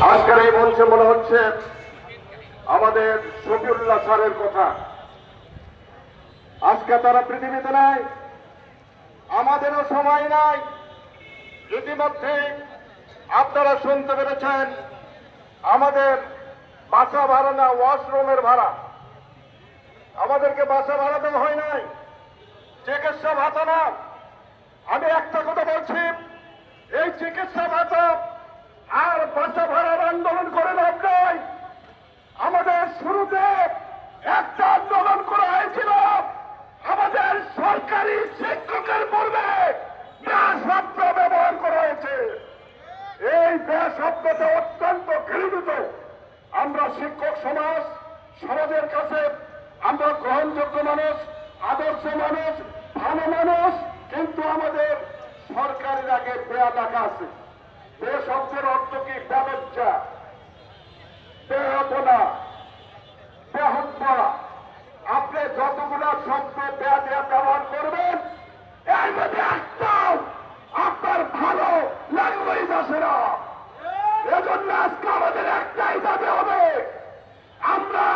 আজকের এই মঞ্চে মনে হচ্ছে আমাদের শফিউল্লাহ স্যারের কথা। আজকে তারা পৃথিবীতে নাই, আমাদেরও সময় নাই। ইতিমধ্যে আপনারা শুনতে পেরেছেন আমাদের বাসা ভাড়া না, ওয়াশরুমের ভাড়া, আমাদেরকে বাসা ভাড়া দেওয়া হয় নাই, চিকিৎসা ভাতা না। আমি একটা কথা বলছি, এই চিকিৎসা ভাতা আর বাসা ভাড়ার আন্দোলন করে লাভ নাই। আমাদের শুরুতে একটা আন্দোলন করা হয়েছিল, আমাদের সরকারি শিক্ষকের পূর্বে ব্যয় শব্দ ব্যবহার করা হয়েছে। এই ব্যয় শব্দটা অত্যন্ত ঘৃণিত। আমরা শিক্ষক সমাজ, সমাজের কাছে আমরা গ্রহণযোগ্য মানুষ, আদর্শ মানুষ, ভালো মানুষ, কিন্তু আমাদের সরকারের আগে ব্যয় লেখা আছে। ব্যয় শব্দের অর্থ কি? ব্যবসা, ব্যয়বনা, ব্যহব্বা। আপনি যতগুলো শব্দ ব্যয় দিয়ে ব্যবহার করবেন, এর মধ্যে একটাও আপনার ভালো ল্যাঙ্গুয়েজ আসে না। এজন্য আজকে আমাদের একটাই দাবি হবে, আমরা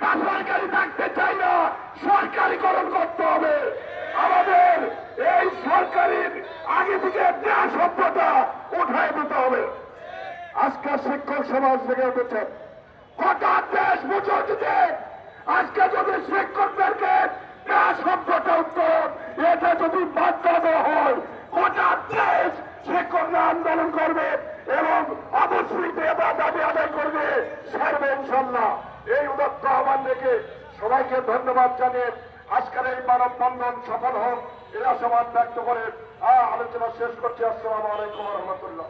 বেসরকারি থাকতে চাই না, সরকারিকরণ করতে হবে। আমাদের এই সরকারির আগে থেকে ব্যয় শব্দটা উঠায় দিতে হবে। আজকে শিক্ষক সমাজ থেকে উঠেছে, হঠাৎ দেশ বুঝে উঠেছে। আজকে যদি শিক্ষকদেরকে ব্যয় শব্দটা উত্তর এটা যদি বাদ দেওয়া হয়, হঠাৎ দেশ শিক্ষকরা আন্দোলন করবে এবং অবশ্যই দাবি আদায় করবে সারবে ইনশাল্লাহ। এই উদাত্ত আহ্বান রেখে সবাইকে ধন্যবাদ জানিয়ে আজকের এই মানববন্ধন সফল হোক এই আশাবাদ ব্যক্ত করে আলোচনা শেষ করছি। আসসালামু আলাইকুম ওয়া রাহমাতুল্লাহ।